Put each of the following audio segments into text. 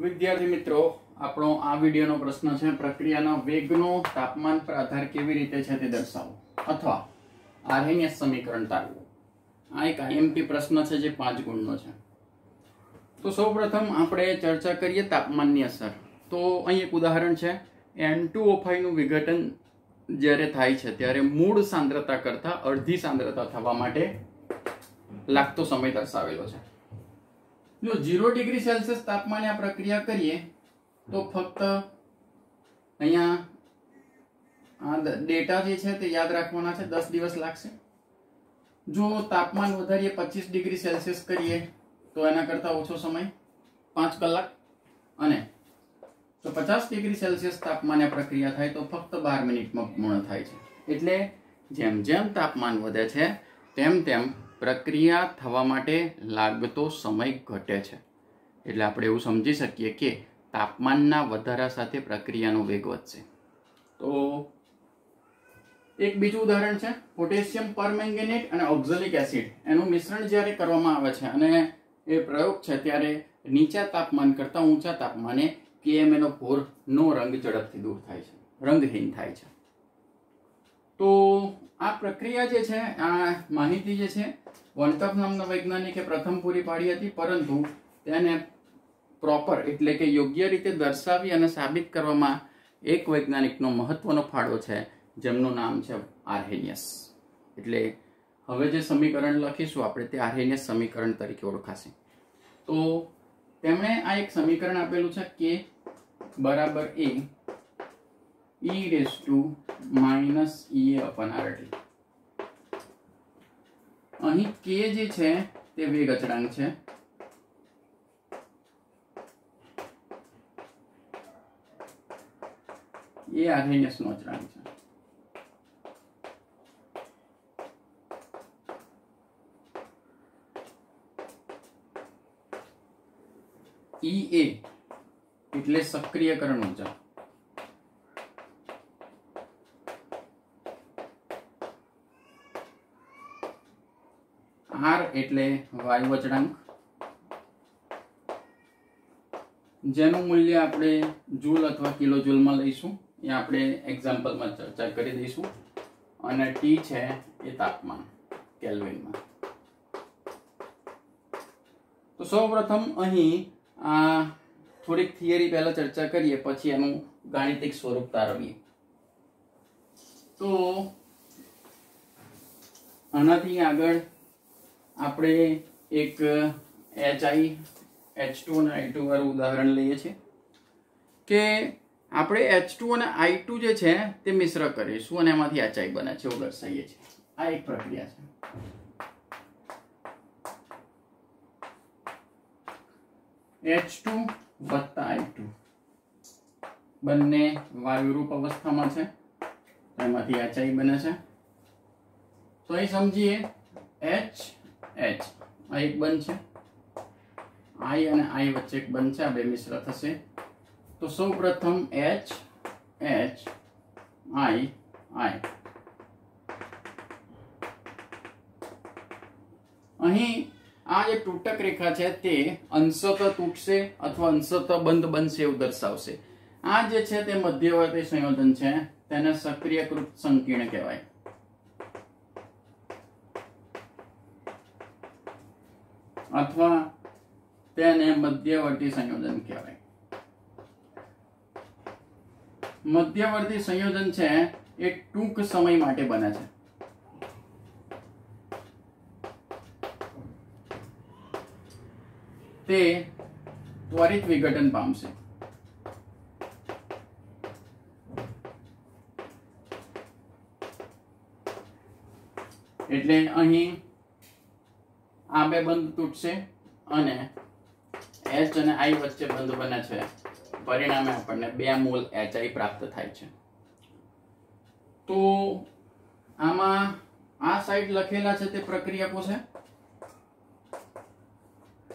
વિદ્યાર્થી મિત્રો, આપણો આ વિડિયોનો પ્રશ્ન છે પ્રક્રિયાના વેગનો તાપમાન પર આધાર કેવી રીતે છે તે દર્શાવો અથવા આર્હેનિયસ સમીકરણ તારવો। આ એક આઈએમપી પ્રશ્ન છે જે 5 ગુણનો છે। તો સૌપ્રથમ આપણે ચર્ચા કરીએ તાપમાનની અસર। તો અહીં એક ઉદાહરણ છે, N2O5 નું વિઘટન જ્યારે થાય છે ત્યારે મૂળ સાંદ્રતા કરતાં અડધી સાંદ્રતા થવા માટે લાગતો સમય દર્શાવેલો છે। જો 0 ડિગ્રી સેલ્સિયસ તાપમાને આ પ્રક્રિયા કરીએ તો ફક્ત અહીંયા આ ડેટા જે છે તે યાદ રાખવાના છે, 10 દિવસ લાગશે। જો તાપમાન વધારીએ 25 ડિગ્રી સેલ્સિયસ કરીએ તો એના કરતા ઓછો સમય 5 કલાક, અને તો 50 ડિગ્રી સેલ્સિયસ તાપમાને પ્રક્રિયા થાય તો ફક્ત 12 મિનિટમાં પૂર્ણ થાય છે। એટલે જેમ જેમ તાપમાન વધે છે તેમ તેમ પ્રક્રિયા થવા માટે લાગતો સમય ઘટે છે। એટલે આપણે એવું સમજી શકીએ કે તાપમાનના વધારા સાથે પ્રક્રિયાનો વેગ વધશે। તો એક બીજું ઉદાહરણ છે, પોટેશિયમ પરમેંગેનેટ અને ઓક્ઝેલિક એસિડ એનું મિશ્રણ જ્યારે કરવામાં આવે છે અને એ પ્રયોગ છે ત્યારે નીચા તાપમાન કરતાં ઊંચા તાપમાને KMnO4 નો રંગ ઝડપથી દૂર થાય છે, રંગહીન થાય છે। તો આ પ્રક્રિયા જે છે, આ માહિતી જે છે વોન્ટફ નામના વૈજ્ઞાનિકે પ્રથમ પૂરી પાડી હતી, પરંતુ તેને પ્રોપર એટલે કે યોગ્ય રીતે દર્શાવી અને સાબિત કરવામાં એક વૈજ્ઞાનિકનો મહત્વનો ફાળો છે જેમનું નામ છે આર્હેનિયસ। એટલે હવે જે સમીકરણ લખીશું આપણે તે આર્હેનિયસ સમીકરણ તરીકે ઓળખાશે। તો તેમણે આ એક સમીકરણ આપેલું છે કે બરાબર A e⁻ અહીં K જે છે તે વેગ અચળાંક છે, એ આર્હેનિયસ નો અચળાંક છે। EA એટલે સક્રિયકરણ ઊર્જા, R એટલે વાયુ અચળાંક, જેનું મૂલ્ય આપણે જૂલ અથવા કિલો જૂલમાં લઈશું, એ આપણે એક્ઝામ્પલમાં ચર્ચા કરી દઈશું, અને T છે એ તાપમાન કેલ્વિનમાં। તો સૌપ્રથમ અહીં આ થોડીક થિયરી પહેલા ચર્ચા કરીએ, પછી એનું ગાણિતિક સ્વરૂપ તારવીએ। તો આનાથી આગળ આપણે એક H2 અને I2 વાળું ઉદાહરણ લઈએ છીએ કે આપણે H2 અને I2 જે છે તે મિશ્ર કરીશું અને એમાંથી HI બને છે એવું દર્શાવીએ છીએ। આ એક પ્રક્રિયા છે। H2 વત્તા I2 બંને વાયુરૂપ અવસ્થામાં છે, એમાંથી HI બને છે। તો અહીં સમજીએ H આ એક બંધ છે, I અને I વચ્ચે એક બંધ છે, આ બે મિશ્ર થશે। તો સૌપ્રથમ H I અહીં આ જે તૂટક રેખા છે તે અંશતઃ તૂટશે અથવા અંશતઃ બંધ બનશે એવું દર્શાવશે। આ જે છે તે મધ્યવર્તી સંયોજન છે, તેને સક્રિયકૃત સંકીર્ણ કહેવાય, અથવા તેને મધ્યવર્તી સંયોજન કહેવાય। મધ્યવર્તી સંયોજન છે એ ટૂંક સમય માટે બને છે, તે ત્વરિત વિઘટન પામશે। એટલે અહીં આ બે બંધ તૂટશે અને H અને I વચ્ચે બંધ બને છે, પરિણામે આપણને 2 મોલ HI પ્રાપ્ત થાય છે। તો આમાં આ સાઈડ લખેલા છે તે પ્રક્રિયકો છે,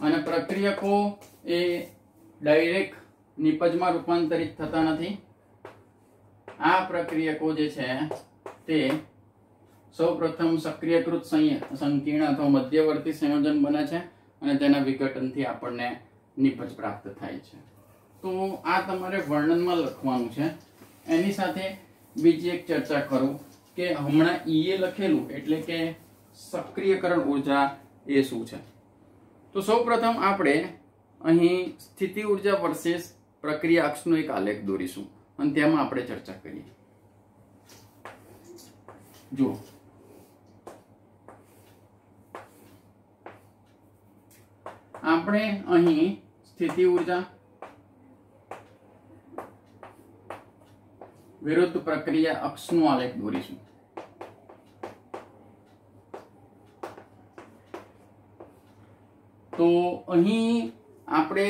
અને પ્રક્રિયકો એ ડાયરેક્ટ નિપજમાં રૂપાંતરિત થતા નથી। આ પ્રક્રિયકો જે છે તે સૌપ્રથમ સક્રિયકૃત સંકીર્ણ અથવા મધ્યવર્તી સંયોજન બને છે અને તેના વિઘટનથી આપણને નિપજ પ્રાપ્ત થાય છે। તો આ તમારે વર્ણનમાં લખવાનું છે. એની સાથે બીજી એક ચર્ચા કરું કે હમણાં ઈએ લખેલું એટલે કે સક્રિયકરણ ઉર્જા એ શું છે. તો સૌપ્રથમ આપણે અહીં સ્થિતિ ઉર્જા વર્સેસ પ્રક્રિયા અક્ષનો એક આલેખ દોરીશું અને તેમાં આપણે ચર્ચા કરીએ. જો આપણે અહીં સ્થિતિ ઉર્જા વિરુદ્ધ પ્રક્રિયા અક્ષનો આલેખ દોરીશું. તો અહીં આપણે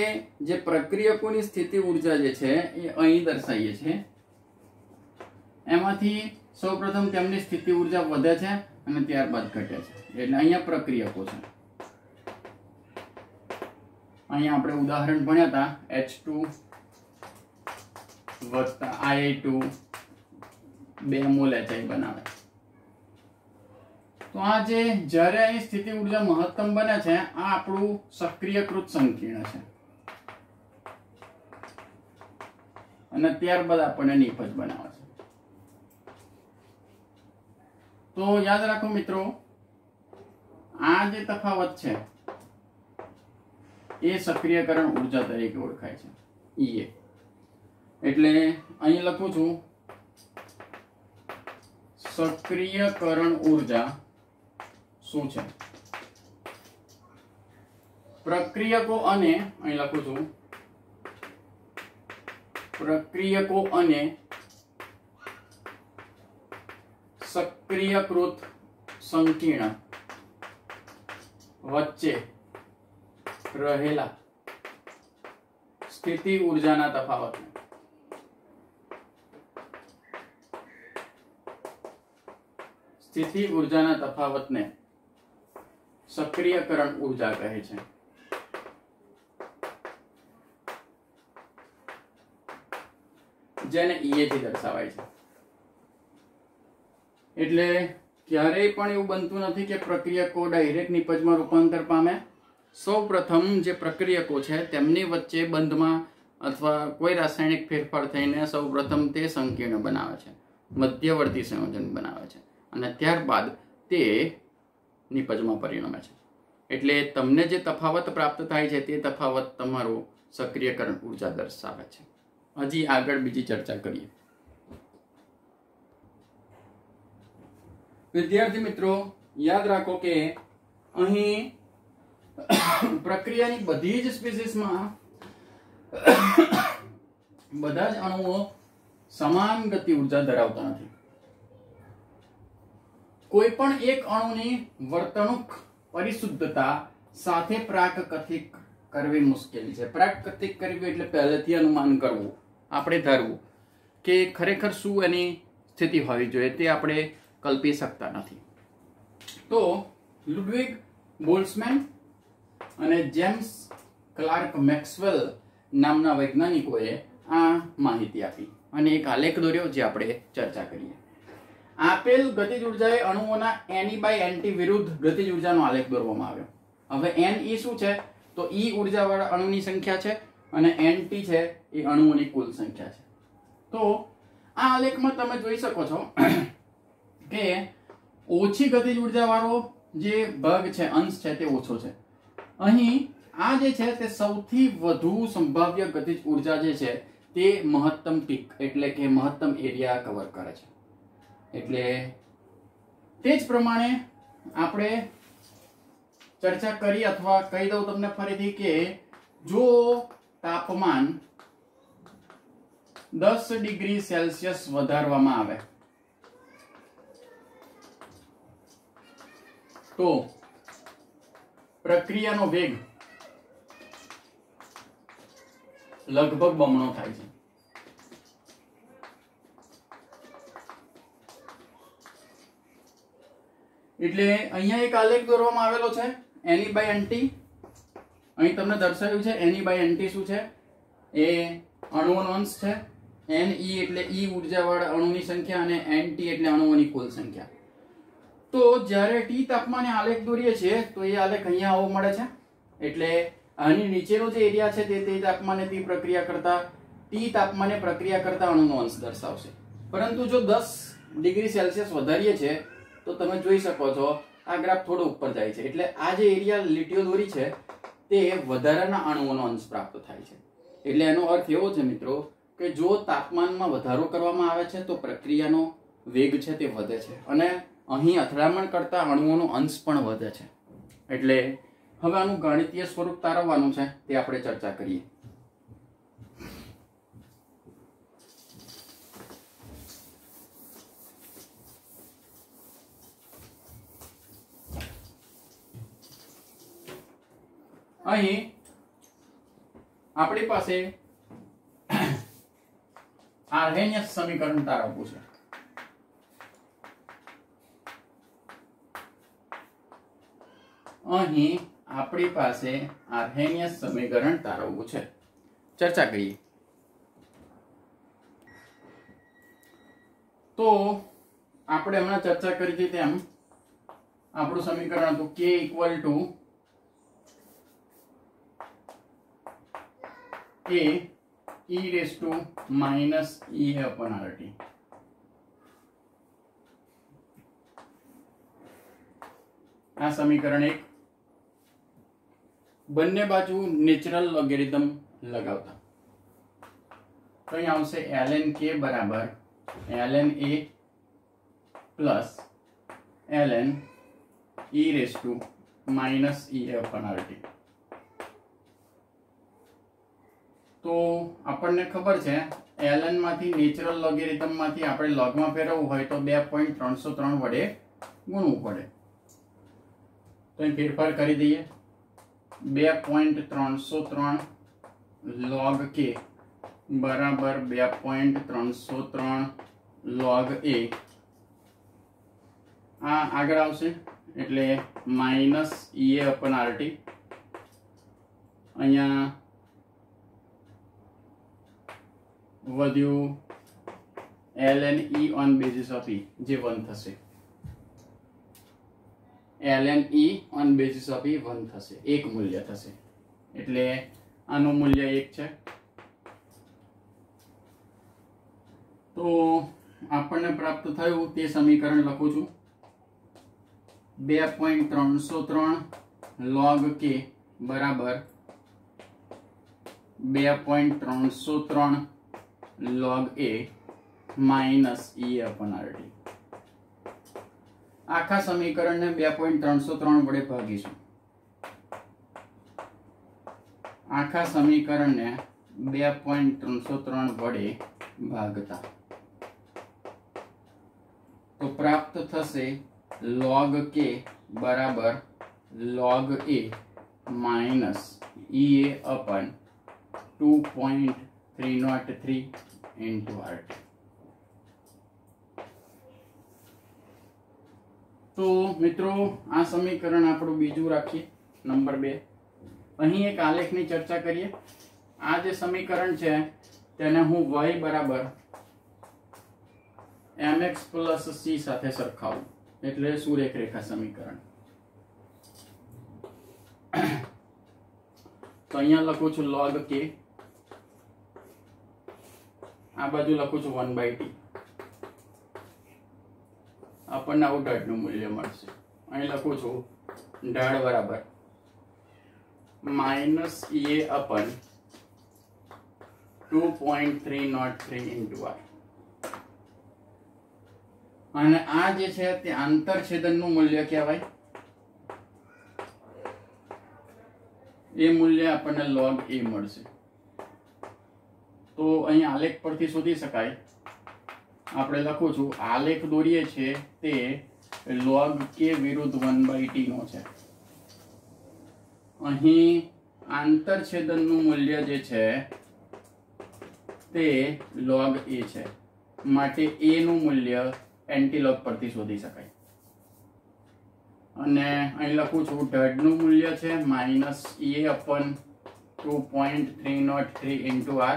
જે પ્રક્રિયકોની સ્થિતિ ઉર્જા જે છે એ અહીં દર્શાવીએ છીએ. એમાંથી સૌપ્રથમ તેમની સ્થિતિ ઉર્જા વધે છે અને ત્યારબાદ ઘટે છે. એટલે અહીંયા પ્રક્રિયકો છે. અહીંયા આપણે ઉદાહરણ ભણ્યા હતા H2 વત્તા I2 2 મોલ HI બનાવે. તો આ જે જ્યારે અહીં સ્થિતિ ઉર્જા મહત્તમ બને છે આ આપણું સક્રિયકૃત સંકીર્ણ છે અને ત્યારબાદ આપણને નિપજ બનાવે છે. તો યાદ રાખો મિત્રો, આ જે તફાવત છે એ સક્રિયકરણ ઉર્જા તરીકે ઓળખાય છે, ઈએ. એટલે અહીં લખું છું સક્રિયકરણ ઉર્જા શું છે. પ્રક્રિયકો અને અહીં લખું છું પ્રક્રિયકો અને સક્રિયકૃત સંકીર્ણ વચ્ચે રહેલા સ્થિતિ ઉર્જાના તફાવતને સક્રિયકરણ ઉર્જા કહે છે. જેને ઈએ થી દર્શાવાય છે. એટલે ક્યારેય પણ એવું બનતું નથી કે પ્રક્રિયકો ડાયરેક્ટ નિપજમાં રૂપાંતર પામે. સૌપ્રથમ જે પ્રક્રિયકો છે તેમની વચ્ચે બંધમાં અથવા કોઈ રાસાયણિક ફેરફાર થઈને સૌપ્રથમ તે સંકીર્ણ બનાવે છે, મધ્યવર્તી સંયોજન બનાવે છે અને ત્યારબાદ તે નિપજમાં પરિણમે છે. એટલે તમને જે તફાવત પ્રાપ્ત થાય છે તે તફાવત તમારું સક્રિયકરણ ઉર્જા દર્શાવે છે. હજી આગળ બીજી ચર્ચા કરીએ. વિદ્યાર્થી મિત્રો, યાદ રાખો કે અહીં પ્રક્રિયાની બધી જ સ્પીસીસમાં બધા જ અણુઓ સમાન ગતિ ઉર્જા ધરાવતા નથી. કોઈ પણ એક અણુની વર્તણૂક પરિશુદ્ધતા સાથે પ્રાકકથિત કરવી મુશ્કેલ છે. પ્રાકકથિત કરવી એટલે પહેલેથી અનુમાન કરવું, આપણે ધારવું કે ખરેખર શું એની સ્થિતિ હોવી જોઈએ તે આપણે કલ્પી શકતા નથી. તો લુડવિગ બોલ્ટ્ઝમેન અને જેમ્સ ક્લાર્ક મેક્સવેલ નામના વૈજ્ઞાનિકોએ આ માહિતી આપી અને એક આલેખ દોર્યો જે આપણે ચર્ચા કરીએ. આપેલ ગતિજ ઉર્જાએ અણુઓના NE/NT વિરુદ્ધ ગતિજ ઉર્જાનો આલેખ દોરવામાં આવ્યો. હવે Ne શું છે તો E ઉર્જાવાળા અણુની સંખ્યા છે અને NT છે એ અણુઓની કુલ સંખ્યા છે. તો આ આલેખમાં તમે જોઈ શકો છો કે ઓછી ગતિજ ઉર્જાવાળો જે ભાગ છે, અંશ છે તે ઓછો છે. અહીં આ જે છે તે સૌથી વધુ સંભાવ્ય ગતિજ ઉર્જા જે છે તે મહત્તમ પીક એટલે કે મહત્તમ એરિયા કવર કરે છે. એટલે તે જ પ્રમાણે આપણે ચર્ચા કરી અથવા કહી દઉં તમને ફરીથી કે જો તાપમાન 10 ડિગ્રી સેલ્સિયસ વધારવામાં આવે તો પ્રક્રિયાનો વેગ લગભગ બમણો થાય છે. એટલે અહીંયા એક આલેખ દોરવામાં આવેલો છે Ne/NT. અહીં તમને દર્શાવ્યું છે Ne/NT શું છે, એ અણુઓનો અંશ છે. Ne એટલે E ઉર્જાવાળા અણુની સંખ્યા અને NT એટલે અણુઓની કુલ સંખ્યા. તો જ્યારે T તાપમાને આલેખ દોરીએ છીએ તો એ આલેખ અહીંયા આવો મળે છે. એટલે આની નીચેનો જે એરિયા છે તે તાપમાને તે પ્રક્રિયા કરતા T તાપમાને પ્રક્રિયા કરતા અણુનો અંશ દર્શાવશે. પરંતુ જો 10 ડિગ્રી સેલ્સિયસ વધારીએ છે તો તમે જોઈ શકો છો આ ગ્રાફ થોડો ઉપર જાય છે, એટલે આ જે એરિયા લીટીઓ દોરી છે તે વધારાના અણુઓનો અંશ પ્રાપ્ત થાય છે. એટલે એનો અર્થ એવો છે મિત્રો કે જો તાપમાનમાં વધારો કરવામાં આવે છે તો પ્રક્રિયાનો વેગ છે તે વધે છે અને અહીં અથડામણ કરતા અણુઓનો અંશ પણ વધે છે. એટલે હવે આનું ગણિતીય સ્વરૂપ તારવવાનું છે તે આપણે ચર્ચા કરીએ. અહીં આપણી પાસે આર્હેનિયસ સમીકરણ તારવવું છે. અહીં આપણી પાસે આર્હેનિયસ સમીકરણ તારવવું છે. ચર્ચા કરીએ. તો આપણે હમણાં ચર્ચા કરી હતી તેમ આપણું સમીકરણ હતું K equal to A e raised to minus E upon RT. આ સમીકરણ 1. બંને બાજુ નેચરલ લોગેરિધમ લગાવતા તો અહીં આવશે ln k બરાબર ln a plus ln e raised to minus E upon RT. તો આપણને ખબર છે ln માંથી નેચરલ લોગેરિધમ માંથી આપણે log માં ફેરવવું હોય તો 2.303 વડે ગુણવું પડે. તો અહીં ફેરફાર કરી દઈએ. 2.303 log k બરાબર 2.303 log a. આ આગળ આવશે એટલે માઇનસ ea upon rt. અહીંયા વધ્યું ln e on basis of e જે 1 થશે. ln e on basis of e 1 થશે, એક મૂલ્ય થશે. એટલે આનું મૂલ્ય 1 છે. તો આપણને પ્રાપ્ત થયું તે સમીકરણ લખું છું. 2.303 log k બરાબર 2.303 log a minus E upon RT. આખા સમીકરણને 2.303 વડે ભાગીશું. આખા સમીકરણને 2.303 વડે ભાગતા તો પ્રાપ્ત થશે log k બરાબર log a minus EA upon 2.303 into RT. તો મિત્રો આ સમીકરણ આપણું બીજું રાખીએ, નંબર 2. અહીં એક આલેખની ચર્ચા કરીએ. આ જે સમીકરણ છે તેને હું y બરાબર mx plus c સાથે સરખાવું, એટલે સુરેખ રેખા સમીકરણ. તો અહીંયા લખું છું log k, આ બાજુ લખું છું 1/t. આપણને આવું ઢાળનું મૂલ્ય મળશે. અહીં લખું છું ઢાળ બરાબર minus ea upon 2.303 into r. અને આ જે છે તે આંતરછેદનનું મૂલ્ય કહેવાય. એ મૂલ્ય આપણને log a મળશે. તો અહીં આલેખ પરથી શોધી શકાય. આપણે લખું છું આલેખ દોરીએ છે તે log k વિરુદ્ધ 1/t નો છે. અહીં આંતરછેદનનું મૂલ્ય જે છે તે log a છે, માટે a નું મૂલ્ય એન્ટીલોગ પરથી શોધી શકાય. અને અહીં લખું છું ઢાળનું મૂલ્ય છે minus ea upon 2.303 into r.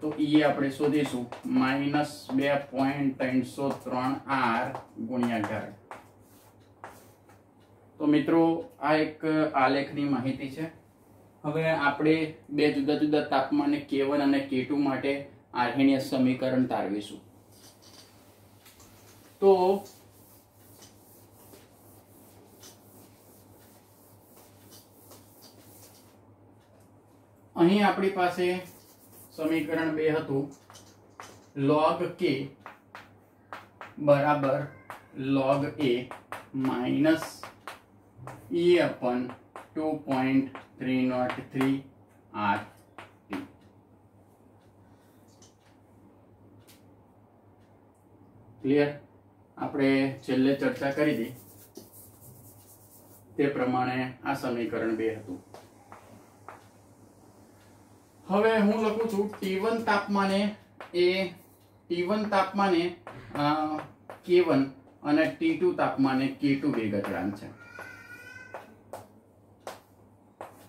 તો એ આપણે શોધીશું માઇનસ 2.303 r ગુણ્યા ઢાળ. તો મિત્રો આ એક આલેખની માહિતી છે. હવે આપણે બે જુદા જુદા તાપમાને K1 અને K2 માટે આર્હેનિયસ સમીકરણ તારવીશું. તો અહીં આપણી પાસે સમીકરણ 2 હતું, log K બરાબર log A minus E upon 2.303 RT. Clear? આપણે છેલ્લે ચર્ચા કરી હતી તે પ્રમાણે આ સમીકરણ 2 હતું. હવે હું લખું છું T1 તાપમાને K1 અને T2 તાપમાને K2 વેગ અચળાંક છે.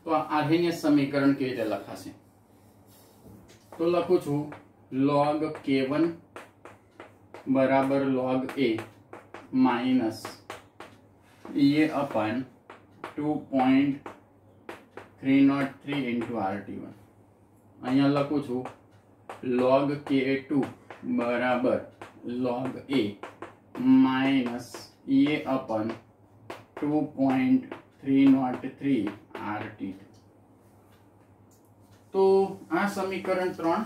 તો આર્હેનિયસ સમીકરણ કેવી રીતે લખાશે? તો લખું છું log K1 બરાબર log A minus EA upon 2.303 into RT1. અહીંયા લખું છું log K2 બરાબર log A minus EA upon 2.303 RT. તો આ સમીકરણ 3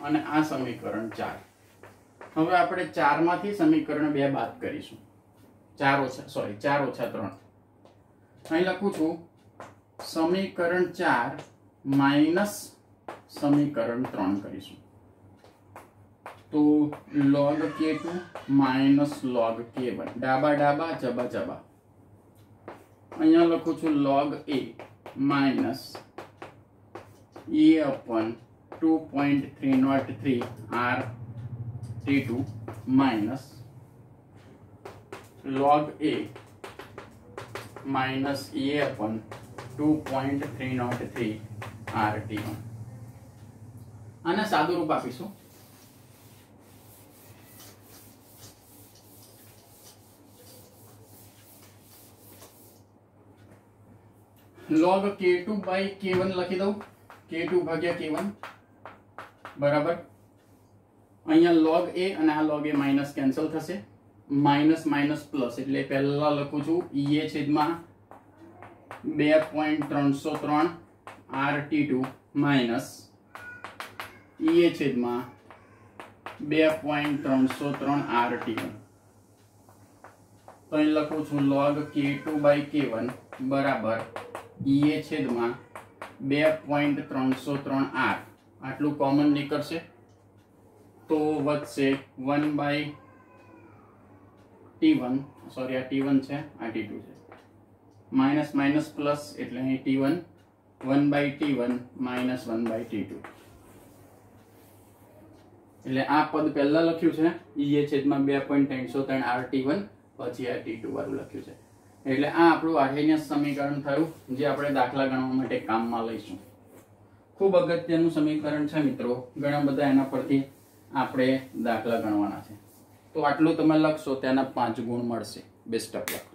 અને આ સમીકરણ 4. હવે આપણે 4 માંથી સમીકરણ 2 બાદ કરીશું. 4 ઓછા 3. અહીં લખું છું સમીકરણ 4 માઇનસ સમીકરણ 3 કરીશું. તો log K2 minus log K1, ડાબા ડાબા જબા જબા. અહીંયા લખું છું log A minus E upon 2.303 RT2 minus log A minus E upon 2.303 RT1. આને સાદું રૂપ આપીશું. log K2 by K1 લખી દઉં. K2 ભાગ્યા K1 બરાબર. અહીંયા log A અને આ log A માઇનસ કેન્સલ થશે. માઇનસ માઇનસ પ્લસ એટલે પહેલા લખું છું EA છેદમાં 2.303 RT2 માઇનસ EA છેદમાં 2.303 RT1. તો અહીં લખું છું log K2 by K1 બરાબર EA છેદમાં 2.303 R. આટલું કોમન નીકળશે તો વધશે 1 by T1, સોરી આ T1 છે, આ T2 છે. માઇનસ માઇનસ પ્લસ એટલે અહીં T1, 1 by T1 minus 1 by T2. એટલે આ પદ પહેલા લખ્યું છે EA છેદમાં 2.303 RT1, પછી આ T2 વાળું લખ્યું છે. એટલે આ આપણું આર્હેનિયસ સમીકરણ થયું, જે આપણે દાખલા ગણવા માટે કામમાં લઈશું. ખૂબ અગત્યનું સમીકરણ છે મિત્રો. ઘણા બધા એના પરથી આપણે દાખલા ગણવાના છે. તો આટલું તમે લખશો, તેના 5 ગુણ મળશે. Best of luck.